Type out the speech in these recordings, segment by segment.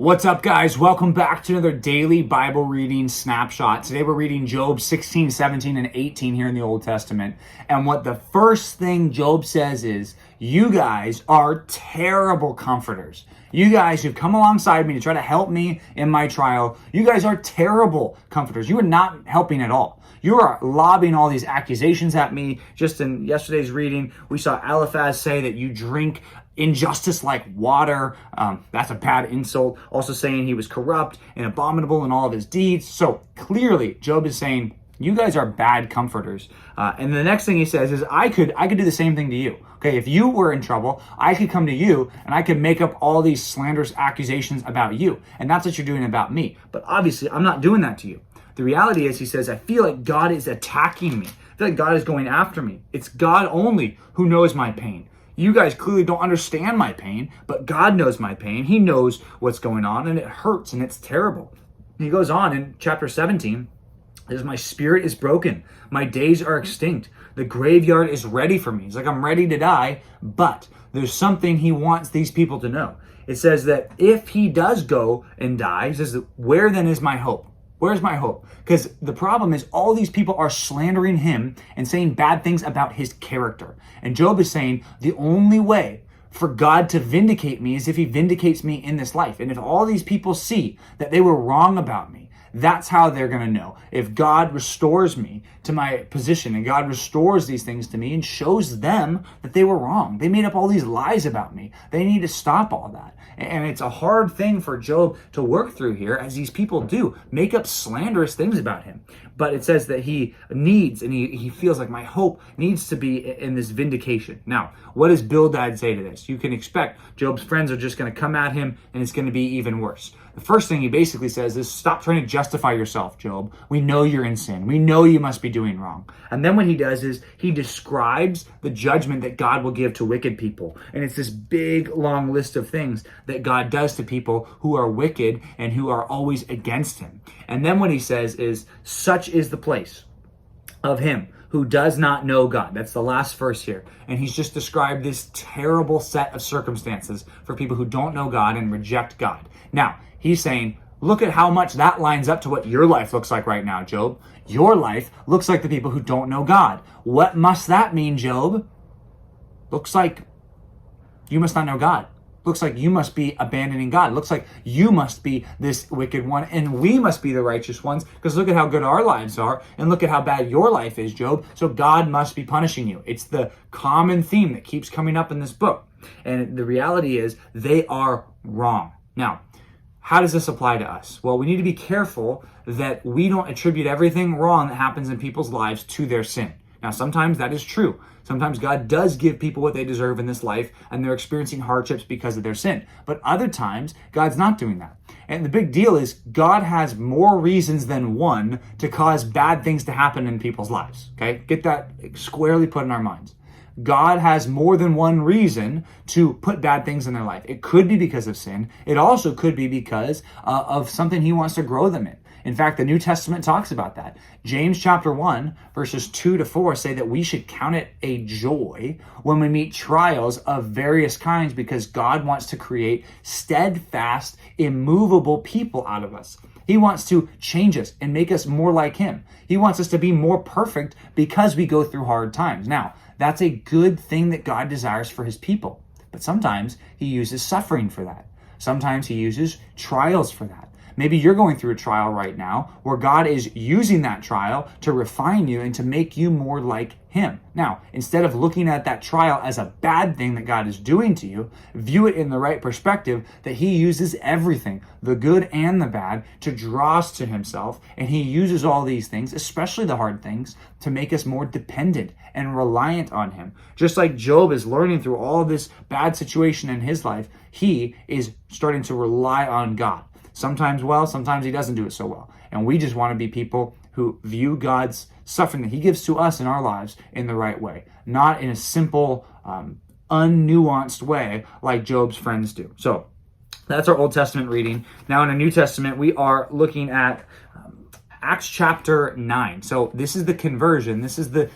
What's up, guys? Welcome back to another daily Bible reading snapshot. Today we're reading Job 16, 17, and 18 here in the Old Testament. And what the first thing Job says is, you guys are terrible comforters. You guys who've come alongside me to try to help me in my trial, you guys are terrible comforters. You are not helping at all. You are lobbing all these accusations at me. Just in yesterday's reading, we saw Eliphaz say that you drink injustice like water. That's a bad insult. Also saying he was corrupt and abominable in all of his deeds. So clearly, Job is saying, you guys are bad comforters. And the next thing he says is, I could do the same thing to you. Okay, if you were in trouble, I could come to you and I could make up all these slanderous accusations about you. And that's what you're doing about me. But obviously, I'm not doing that to you. The reality is, he says, I feel like God is attacking me. I feel like God is going after me. It's God only who knows my pain. You guys clearly don't understand my pain, but God knows my pain. He knows what's going on, and it hurts, and it's terrible. And he goes on in chapter 17, says, my spirit is broken. My days are extinct. The graveyard is ready for me. He's like, I'm ready to die, but there's something he wants these people to know. It says that if he does go and die, he says, where then is my hope? Where's my hope? Because the problem is all these people are slandering him and saying bad things about his character. And Job is saying the only way for God to vindicate me is if he vindicates me in this life. And if all these people see that they were wrong about me, that's how they're going to know. If God restores me to my position and God restores these things to me and shows them that they were wrong. They made up all these lies about me. They need to stop all that. And it's a hard thing for Job to work through here, as these people do make up slanderous things about him. But it says that he needs, and he feels like my hope needs to be in this vindication. Now, what does Bildad say to this? You can expect Job's friends are just going to come at him and it's going to be even worse. The first thing he basically says is, stop trying to justify yourself, Job. We know you're in sin. We know you must be doing wrong. And then what he does is he describes the judgment that God will give to wicked people. And it's this big, long list of things that God does to people who are wicked and who are always against him. And then what he says is, such is the place of him who does not know God. That's the last verse here. And he's just described this terrible set of circumstances for people who don't know God and reject God. Now, he's saying, look at how much that lines up to what your life looks like right now, Job. Your life looks like the people who don't know God. What must that mean, Job? Looks like you must not know God. Looks like you must be abandoning God. Looks like you must be this wicked one, and we must be the righteous ones, because look at how good our lives are, and look at how bad your life is, Job. So God must be punishing you. It's the common theme that keeps coming up in this book. And the reality is, they are wrong. Now, how does this apply to us? Well, we need to be careful that we don't attribute everything wrong that happens in people's lives to their sin. Now, sometimes that is true. Sometimes God does give people what they deserve in this life, and they're experiencing hardships because of their sin. But other times, God's not doing that. And the big deal is, God has more reasons than one to cause bad things to happen in people's lives. Okay? Get that squarely put in our minds. God has more than one reason to put bad things in their life. It could be because of sin. It also could be because of something he wants to grow them in. In fact, the New Testament talks about that. James chapter 1, verses 2-4 say that we should count it a joy when we meet trials of various kinds, because God wants to create steadfast, immovable people out of us. He wants to change us and make us more like him. He wants us to be more perfect because we go through hard times. Now, that's a good thing that God desires for his people. But sometimes he uses suffering for that. Sometimes he uses trials for that. Maybe you're going through a trial right now where God is using that trial to refine you and to make you more like him. Now, instead of looking at that trial as a bad thing that God is doing to you, view it in the right perspective that he uses everything, the good and the bad, to draw us to himself. And he uses all these things, especially the hard things, to make us more dependent and reliant on him. Just like Job is learning through all this bad situation in his life, he is starting to rely on God. Sometimes well, sometimes he doesn't do it so well. And we just want to be people who view God's suffering that he gives to us in our lives in the right way, not in a simple, unnuanced way like Job's friends do. So that's our Old Testament reading. Now in the New Testament, we are looking at Acts chapter 9. So this is the conversion. This is the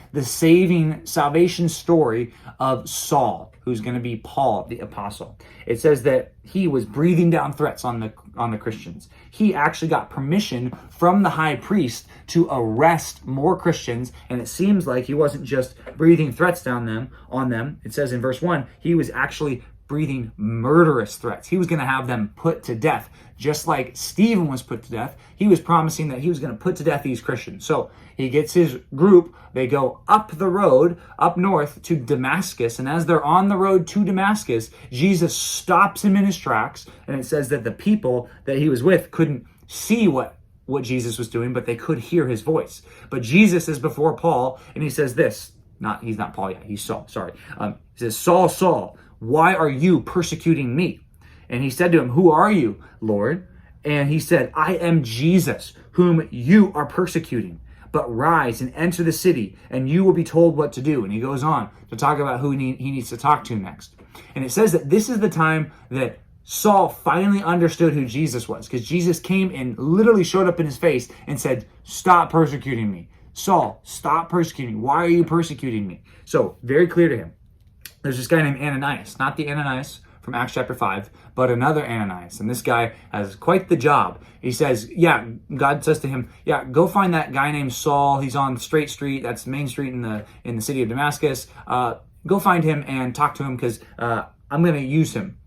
salvation story of Saul, who's going to be Paul the apostle. It says that he was breathing down threats on the Christians. He actually got permission from the high priest to arrest more Christians, and it seems like he wasn't just breathing threats on them. It says in verse 1, he was actually breathing murderous threats. He was going to have them put to death. Just like Stephen was put to death, he was promising that he was going to put to death these Christians. So he gets his group, they go up the road, up north to Damascus, and as they're on the road to Damascus, Jesus stops him in his tracks, and it says that the people that he was with couldn't see what Jesus was doing, but they could hear his voice. But Jesus is before Paul, and he says this, he's not Paul yet, he's Saul, sorry. He says, Saul, Saul, why are you persecuting me? And he said to him, who are you, Lord? And he said, I am Jesus, whom you are persecuting. But rise and enter the city, and you will be told what to do. And he goes on to talk about who he needs to talk to next. And it says that this is the time that Saul finally understood who Jesus was, because Jesus came and literally showed up in his face and said, stop persecuting me. Saul, stop persecuting me. Why are you persecuting me? So very clear to him. There's this guy named Ananias, not the Ananias from Acts chapter 5, but another Ananias. And this guy has quite the job. He says, God says to him, go find that guy named Saul. He's on Straight Street. That's Main Street in the city of Damascus. Go find him and talk to him, because I'm going to use him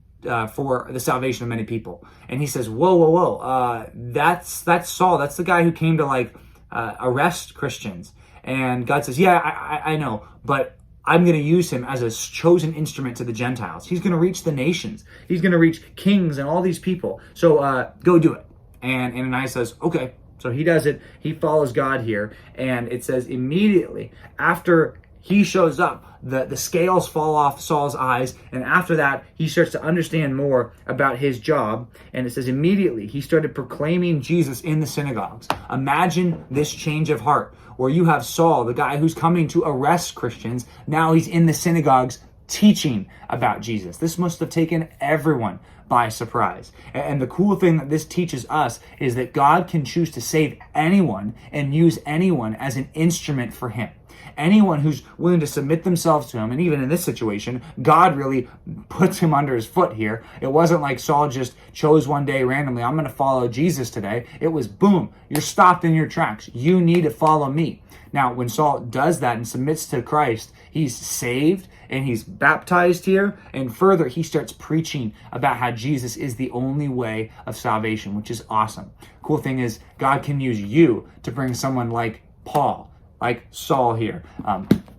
for the salvation of many people. And he says, whoa. That's Saul. That's the guy who came to arrest Christians. And God says, I know, but I'm going to use him as a chosen instrument to the Gentiles. He's going to reach the nations. He's going to reach kings and all these people. So go do it. And Ananias says, okay. So he does it. He follows God here. And it says immediately after he shows up, the scales fall off Saul's eyes. And after that, he starts to understand more about his job. And it says immediately he started proclaiming Jesus in the synagogues. Imagine this change of heart, where you have Saul, the guy who's coming to arrest Christians. Now he's in the synagogues teaching about Jesus. This must have taken everyone by surprise. And the cool thing that this teaches us is that God can choose to save anyone and use anyone as an instrument for him. Anyone who's willing to submit themselves to him, and even in this situation, God really puts him under his foot here. It wasn't like Saul just chose one day randomly, I'm going to follow Jesus today. It was boom, you're stopped in your tracks. You need to follow me. Now, when Saul does that and submits to Christ, he's saved and he's baptized here. And further, he starts preaching about how Jesus is the only way of salvation, which is awesome. Cool thing is, God can use you to bring someone like Paul, like Saul here,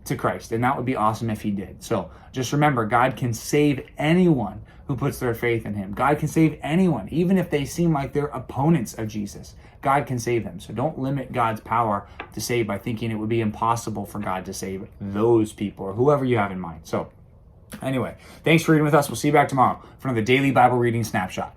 to Christ. And that would be awesome if he did. So just remember, God can save anyone who puts their faith in him. God can save anyone, even if they seem like they're opponents of Jesus. God can save them. So don't limit God's power to save by thinking it would be impossible for God to save those people or whoever you have in mind. So anyway, thanks for reading with us. We'll see you back tomorrow for another daily Bible reading snapshot.